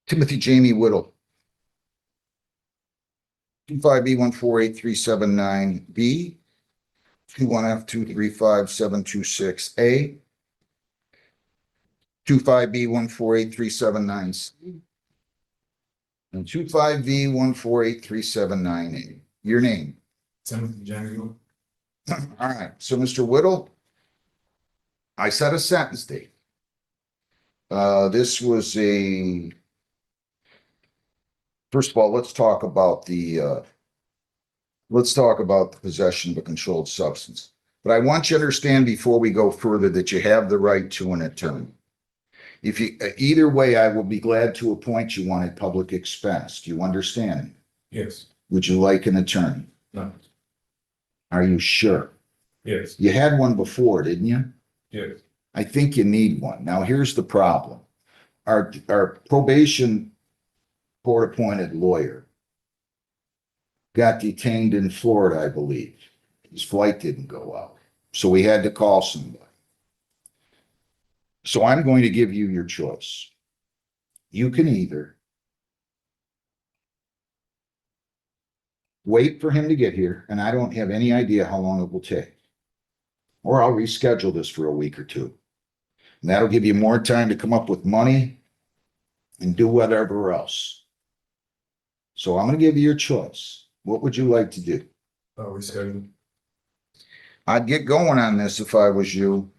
Timothy Jamie Whittle. 25B148379B, 21F235726A, 25B148379C, and 25B148379A. Your name? Timothy Jamie Whittle. All right, so Mr. Whittle, I set a sentence date. This was first of all, let's talk about the possession of a controlled substance. But I want you to understand before we go further that you have the right to an attorney. If you, either way, I will be glad to appoint you on a public expense. Do you understand? Yes. Would you like an attorney? No. Are you sure? Yes. You had one before, didn't you? Yes. I think you need one. Now, here's the problem. Our probation court-appointed lawyer got detained in Florida, I believe. His flight didn't go out, so we had to call somebody. So I'm going to give you your choice. You can either wait for him to get here, and I don't have any idea how long it will take, or I'll reschedule this for a week or two. And that'll give you more time to come up with money and do whatever else. So I'm going to give you your choice. What would you like to do? Reschedule. I'd get going on this if I was you.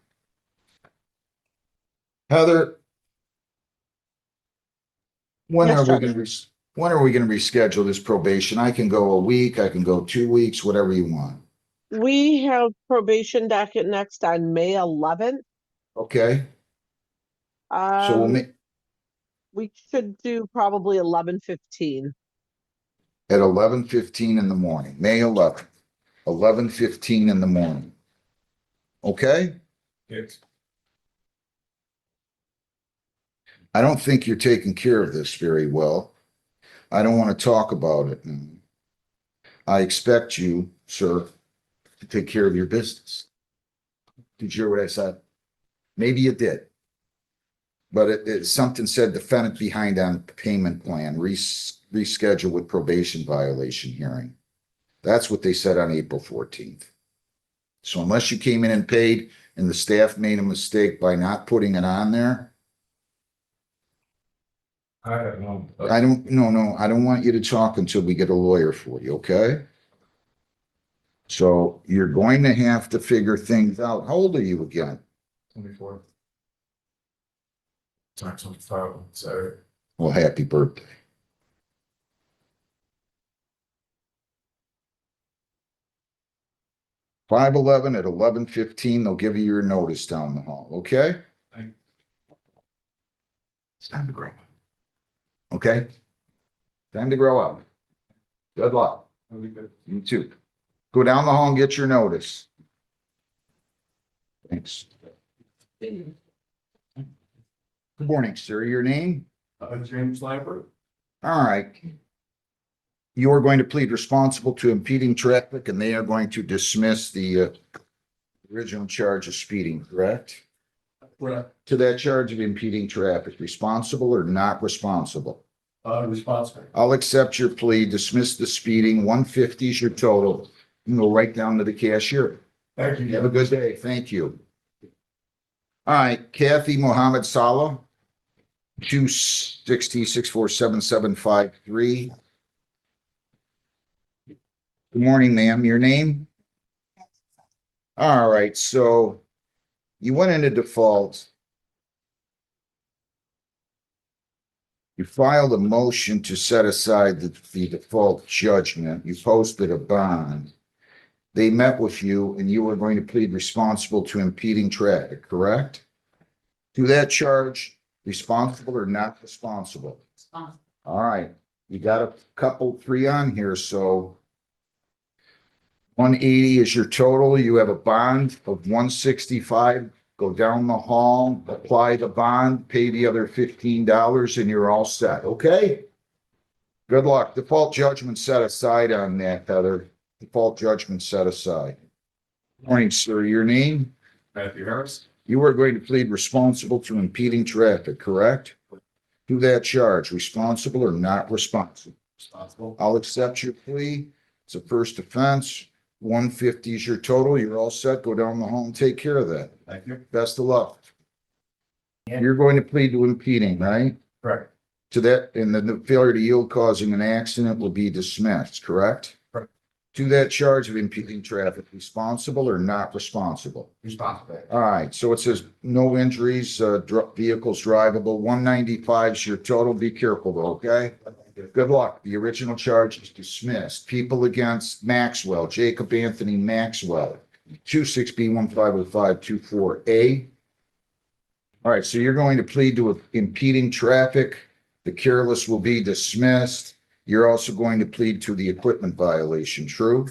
Heather, when Yes, are we sir. going to reschedule this probation? I can go a week, I can go 2 weeks, whatever you want. We have probation docket next on May 11th. Okay, so we'll make We should do probably 11:15. at 11:15 in the morning, May 11th, 11:15 in the morning. Okay? Yes. I don't think you're taking care of this very well. I don't want to talk about it. I expect you, sir, to take care of your business. Did you hear what I said? Maybe you did. But something said defendant behind on payment plan, reschedule with probation violation hearing. That's what they said on April 14th. So unless you came in and paid and the staff made a mistake by not putting it on there, I don't know. I don't want you to talk until we get a lawyer for you, okay? So you're going to have to figure things out. How old are you again? 24. Time 25 on Saturday. Well, happy birthday. $511 at 11:15, they'll give you your notice down the hall, okay? Thank It's time to grow up. Okay? Time to grow up. Good luck. you. You too. Go down the hall and get your notice. Thanks. Good morning, sir. Your name? James Lambert. All right. You are going to plead responsible to impeding traffic, and they are going to dismiss the original charge of speeding, correct? Correct. To that charge of impeding traffic, responsible or not responsible? Responsible. I'll accept your plea, dismiss the speeding, 150 is your total. You can go right down to the cashier. Thank you. Have a good day. Thank you. All right, Kathy Mohammed Salah, 260-647-7753. Good morning, ma'am. Your name? All right, so you went into default. You filed a motion to set aside the default judgment. You posted a bond. They met with you and you were going to plead responsible to impeding traffic, correct? To that charge, responsible or not responsible? Responsible. All right, you got a couple, 3 on here, so 180 is your total. You have a bond of 165. Go down the hall, apply the bond, pay the other $15, and you're all set, okay? Good luck. Default judgment set aside on that, Heather. Default judgment set aside. Morning, sir. Your name? Matthew Harris. You are going to plead responsible to impeding traffic, correct? To that charge, responsible or not responsible? Responsible. I'll accept your plea. It's a first offense. 150 is your total. You're all set. Go down the hall and take care of that. Thank you. Best of luck. You're going to plead to impeding, right? Correct. To that, and the failure to yield causing an accident will be dismissed, correct? Correct. To that charge of impeding traffic, responsible or not responsible? Responsible. All right, so it says no injuries, vehicles drivable, 195 is your total. Be careful though, okay? Good luck. The original charge is dismissed. People against Maxwell, Jacob Anthony Maxwell, 26B150524A. All right, so you're going to plead to impeding traffic. The careless will be dismissed. You're also going to plead to the equipment violation, true?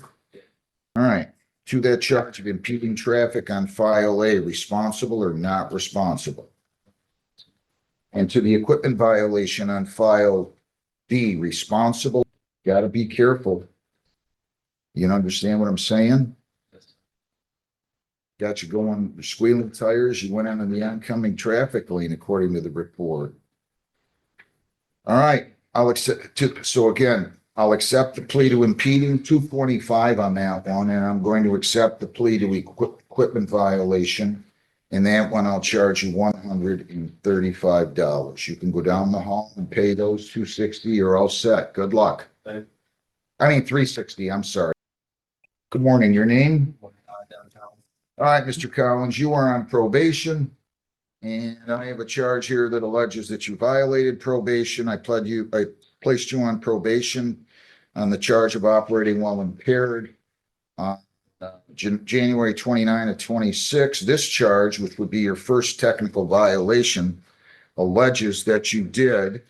All right, to that charge of impeding traffic on file A, responsible or not responsible? And to the equipment violation on file B, responsible? Got to be careful. You understand what I'm saying? Got you going, squealing tires. You went into the oncoming traffic lane according to the report. All right, I'll accept, so again, I'll accept the plea to impeding 245 on that one, and I'm going to accept the plea to equipment violation. And that one, I'll charge you $135. You can go down the hall and pay those $260. You're all set. Good luck. Thank you. I mean, $360. I'm sorry. Good morning. Your name? Downtown. All right, Mr. Collins, you are on probation. And I have a charge here that alleges that you violated probation. I placed you on probation on the charge of operating while impaired. January 29 of 26. This charge, which would be your first technical violation, alleges that you did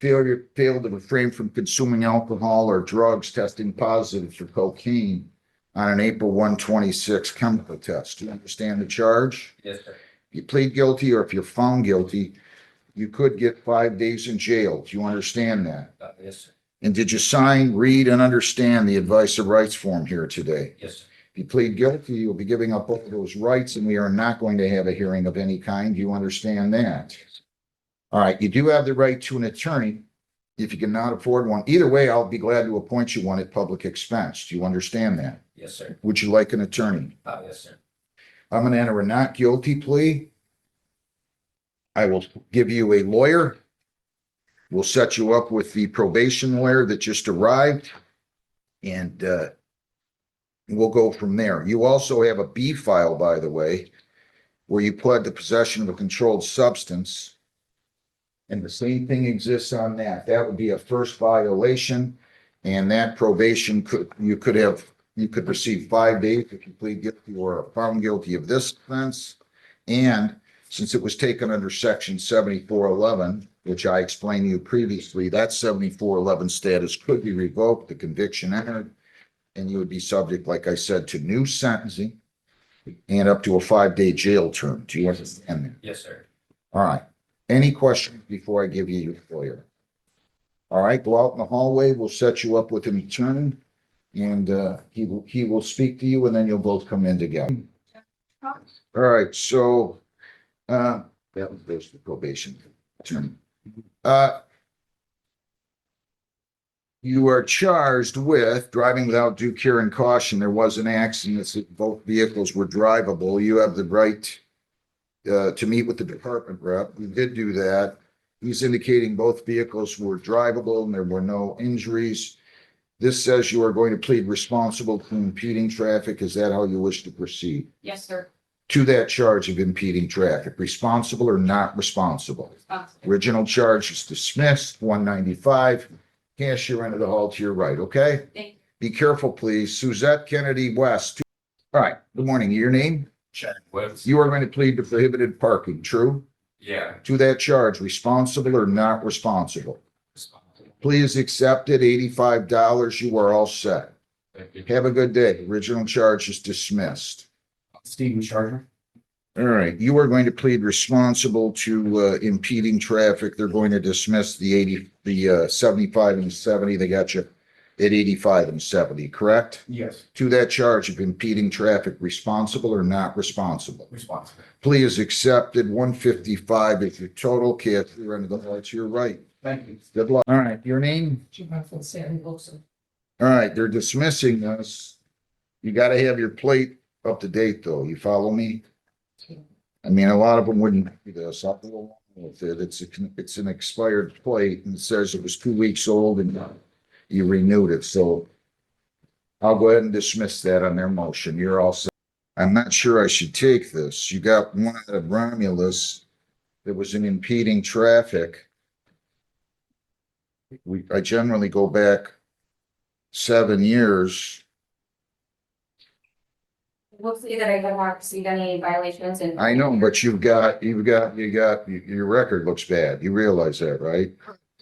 failed to refrain from consuming alcohol or drugs testing positive for cocaine on an April 1, 26 chemical test. Do you understand the charge? Yes, sir. If you plead guilty or if you're found guilty, you could get 5 days in jail. Do you understand that? Yes, sir. And did you sign, read, and understand the advice of rights form here today? Yes, sir. If you plead guilty, you'll be giving up all those rights, and we are not going to have a hearing of any kind. Do you understand that? All right, you do have the right to an attorney if you cannot afford one. Either way, I'll be glad to appoint you one at public expense. Do you understand that? Yes, sir. Would you like an attorney? Yes, sir. I'm going to enter a not guilty plea. I will give you a lawyer. We'll set you up with the probation lawyer that just arrived, and we'll go from there. You also have a B file, by the way, where you pled the possession of a controlled substance. And the same thing exists on that. That would be a first violation, and that probation you could receive 5 days if you plead guilty or are found guilty of this offense. And since it was taken under section 7411, which I explained to you previously, that 7411 status could be revoked, the conviction entered, and you would be subject, like I said, to new sentencing and up to a 5-day jail term. Do you understand that? Yes, sir. All right. Any questions before I give you your lawyer? All right, go out in the hallway. We'll set you up with an attorney, and he will speak to you, and then you'll both come in together. All right, so that was the probation attorney. You are charged with driving without due care and caution. There was an accident. Both vehicles were drivable. You have the right to meet with the department rep. We did do that. He's indicating both vehicles were drivable and there were no injuries. This says you are going to plead responsible to impeding traffic. Is that how you wish to proceed? Yes, sir. To that charge of impeding traffic, responsible or not responsible? Responsible. Original charge is dismissed, 195. Cashier into the hall to your right, okay? Thank you. Be careful, please. Suzette Kennedy West. All right, good morning. Your name? Check. What's? You are going to plead to prohibited parking, true? Yeah. To that charge, responsible or not responsible? Responsible. Plea is accepted, $85. You are all set. Thank you. Have a good day. Original charge is dismissed. Steven Charger. All right, you are going to plead responsible to impeding traffic. They're going to dismiss the 75 and 70. They got you at 85 and 70, correct? Yes. To that charge of impeding traffic, responsible or not responsible? Responsible. Plea is accepted, 155 is your total, cash your end of the lights, you're right. Thank you. Good luck. All right, your name? All right, they're dismissing us. You gotta have your plate up to date, though. You follow me? I mean, a lot of them wouldn't do this. I'll go along with it. It's an expired plate and it says it was 2 weeks old and you renewed it, so I'll go ahead and dismiss that on their motion. You're all set. I'm not sure I should take this. You got one out of Romulus that was an impeding traffic. I generally go back 7 years. We'll see that I have not received any violations and. I know, but your record looks bad. You realize that, right?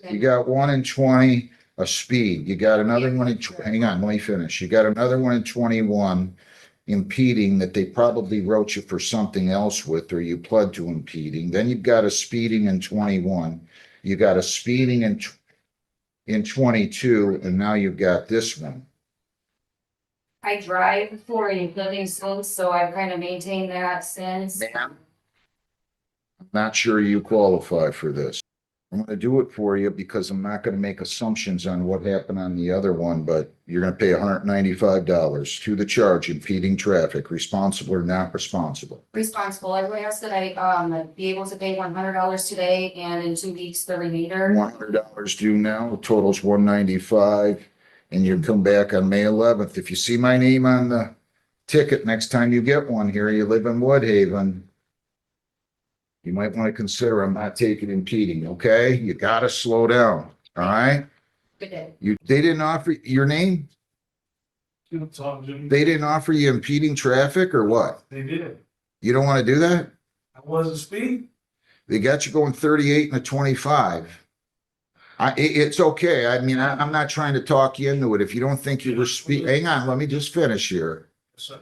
You got 1 in 20, a speed. You got another one in, hang on, let me finish. You got another one in 21 impeding that they probably wrote you for something else with, or you pled to impeding. Then you've got a speeding in 21. You got a speeding in 22, and now you've got this one. I drive for a living since, so I've kind of maintained that since. Ma'am, I'm not sure you qualify for this. I'm gonna do it for you because I'm not gonna make assumptions on what happened on the other one, but you're gonna pay $195 to the charge impeding traffic, responsible or not responsible. Responsible. I asked that I be able to pay $100 today and in 2 weeks the remainder. $100 due now, the total's $195, and you come back on May 11th. If you see my name on the ticket next time you get one here, you live in Woodhaven, you might want to consider I'm not taking impeding, okay? You gotta slow down, all right? Good day. They didn't offer your name? They They didn't offer you impeding traffic or what? did. You don't want to do that? I wasn't speeding. They got you going 38 and a 25. It's okay. I mean, I'm not trying to talk you into it. If you don't think you were hang on, let me just finish here. So,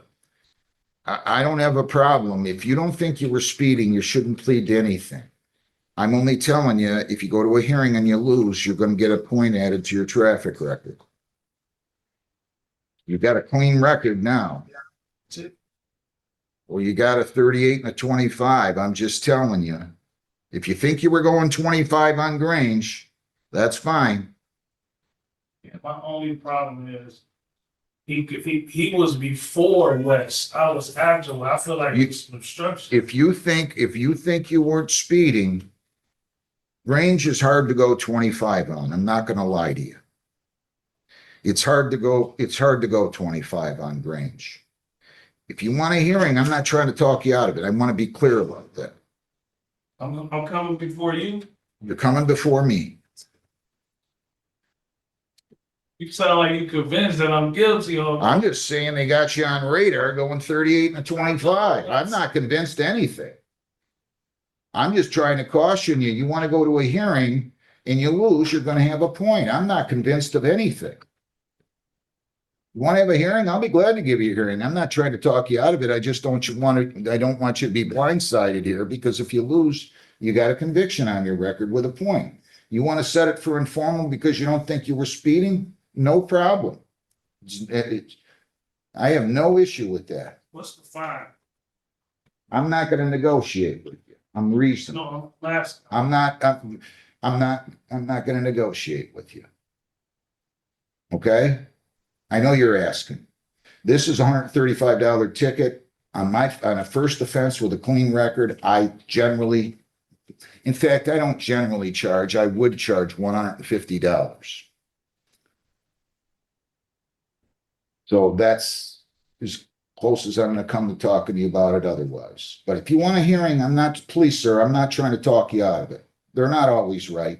I don't have a problem. If you don't think you were speeding, you shouldn't plead to anything. I'm only telling you, if you go to a hearing and you lose, you're going to get a point added to your traffic record. You've got a clean record now. that's it. Well, you got a 38 and a 25. I'm just telling you. If you think you were going 25 on Grange, that's fine. Yeah, my only problem is he was before West. I was after West. I feel like it's an obstruction. If you think you weren't speeding, Grange is hard to go 25 on. I'm not going to lie to you. It's hard to go 25 on Grange. If you want a hearing, I'm not trying to talk you out of it. I want to be clear about that. I'm coming before you. You're coming before me. You sound like you convinced that I'm guilty of. I'm just saying they got you on radar going 38 and a 25. I'm not convinced of anything. I'm just trying to caution you. You want to go to a hearing and you lose, you're going to have a point. I'm not convinced of anything. You want to have a hearing? I'll be glad to give you a hearing. I'm not trying to talk you out of it. I just don't I don't want you to be blindsided here, because if you lose, you got a conviction on your record with a point. You want to set it for informal because you don't think you were speeding? No problem. I have no issue with that. What's the fine? I'm not going to negotiate with you. I'm reasonable. No, last. I'm not going to negotiate with you. Okay? I know you're asking. This is a $135 ticket on a first offense with a clean record. In fact, I don't generally charge. I would charge $150. So that's as close as I'm going to come to talking to you about it otherwise. But if you want a hearing, please, sir, I'm not trying to talk you out of it. They're not always right.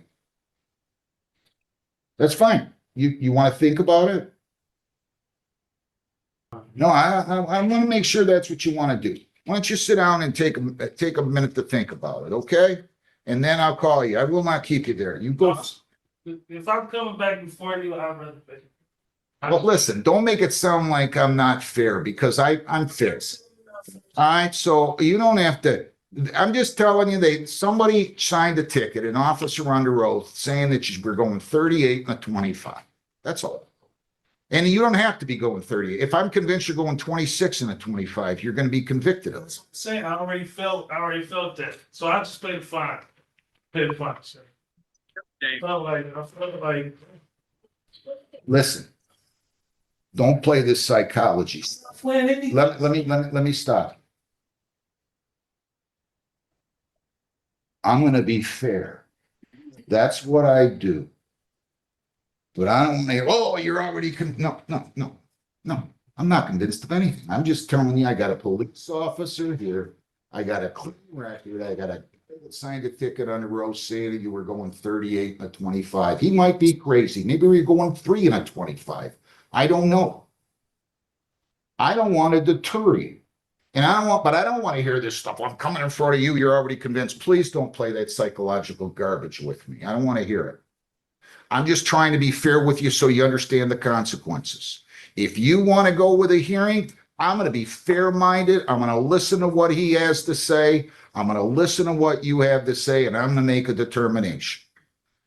That's fine. You want to think about it? No, I want to make sure that's what you want to do. Why don't you sit down and take a minute to think about it, okay? And then I'll call you. I will not keep you there. You go. If I'm coming back before you, I'd rather pay. Well, listen, don't make it sound like I'm not fair, because I'm fair. All right, so you don't have to. I'm just telling you, somebody signed a ticket, an officer under oath, saying that we're going 38 and a 25. That's all. And you don't have to be going 30. If I'm convinced you're going 26 and a 25, you're going to be convicted of it. That's what I'm saying. I already felt that. So I just paid the fine. Paid the fine, sir. I felt like. Listen, don't play this psychology. Let me stop. I'm going to be fair. That's what I do. But I don't want to hear, oh, you're already, no. I'm not convinced of anything. I'm just telling you, I got a police officer here. I got a clean record. I got a signed a ticket on the road saying that you were going 38 and a 25. He might be crazy. Maybe you're going 3 and a 25. I don't know. I don't want to deter you. And I don't want to hear this stuff. I'm coming in front of you. You're already convinced. Please don't play that psychological garbage with me. I don't want to hear it. I'm just trying to be fair with you so you understand the consequences. If you want to go with a hearing, I'm going to be fair-minded. I'm going to listen to what he has to say. I'm going to listen to what you have to say, and I'm going to make a determination.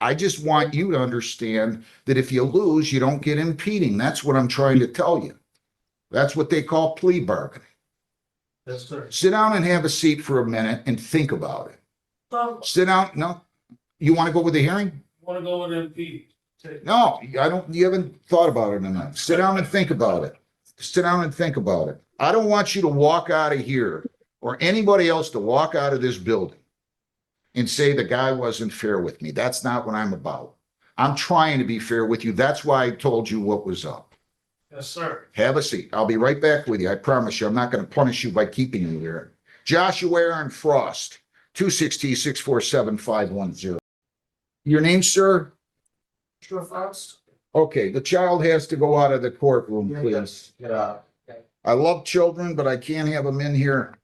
I just want you to understand that if you lose, you don't get impeding. That's what I'm trying to tell you. That's what they call plea bargaining. Yes, sir. Sit down and have a seat for a minute and think about it. Sit down. No, you want to go with the hearing? Want to go with MP? No, I don't, you haven't thought about it enough. Sit down and think about it. Sit down and think about it. I don't want you to walk out of here or anybody else to walk out of this building and say the guy wasn't fair with me. That's not what I'm about. I'm trying to be fair with you. That's why I told you what was up. Yes, sir. Have a seat. I'll be right back with you. I promise you, I'm not going to punish you by keeping you here. Joshua Aaron Frost, 260-647-510. Your name, sir? Sure, Faust? Okay, the child has to go out of the courtroom, please. Yeah. I love children, but I can't have them in here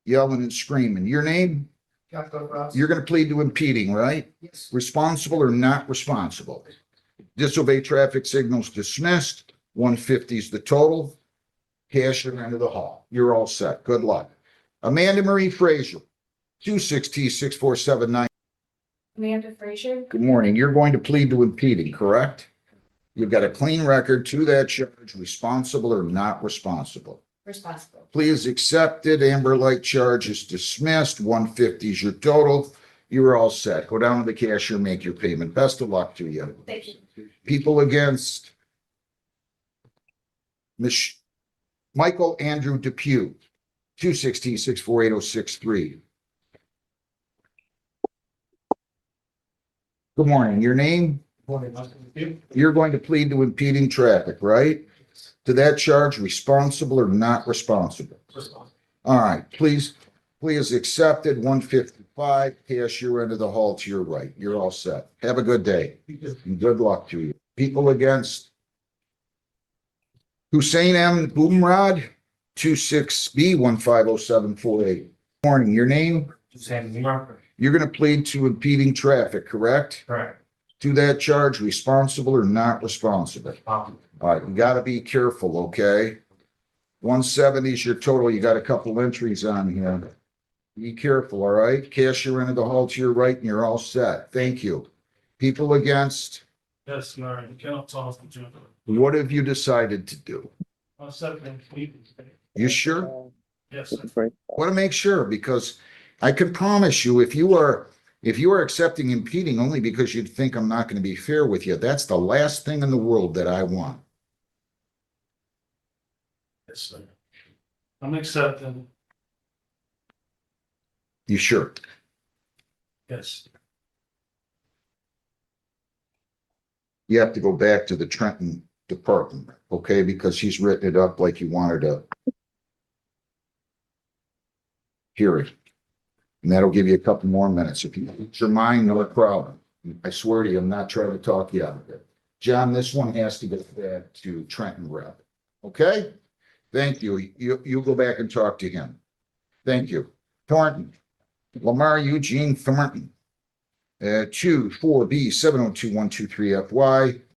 yelling and screaming. Your name? You're going to plead to impeding, right? Yes. Responsible or not responsible? Disobey traffic signals dismissed. 150 is the total. Cash your end of the hall. You're all set. Good luck. Amanda Marie Frazier, 260-6479. Amanda Frazier, Good morning. You're going to plead to impeding, correct? You've got a clean record to that charge, responsible or not responsible. responsible. Plea is accepted. Amber Light charge is dismissed. 150 is your total. You're all set. Go down to the cashier, make your payment. Best of luck to you. Thank you. People against Michael Andrew Depew, 260-648-063. Good morning. Your name? You're going to plead to impeding traffic, right? To that charge, responsible or not responsible? All right, please accepted. 155, pass your end of the hall to your right. You're all set. Have a good day. And good luck to you. People against Hussein M. Boomrad, 26B150748. Morning, your name? You're going to plead to impeding traffic, correct? Correct. To that charge, responsible or not responsible? All right, you got to be careful, okay? 170 is your total. You got a couple entries on here. Be careful, all right? Cash your end of the hall to your right and you're all set. Thank you. People against, Yes, Larry. You cannot talk to Jim. what have you decided to do? I'll set them free. You sure? Yes, sir. Want to make sure, because I can promise you, if you are accepting impeding only because you think I'm not going to be fair with you, that's the last thing in the world that I want. Yes, sir. I'm accepting. You sure? Yes. You have to go back to the Trenton department, okay? Because he's written it up like you wanted to hear it. And that'll give you a couple more minutes. If you change your mind, no problem. I swear to you, I'm not trying to talk you out of it. John, this one has to get back to Trenton rep. Okay? Thank you. You go back and talk to him. Thank you. Thornton, Lamar Eugene Thornton, 24B 702123FY.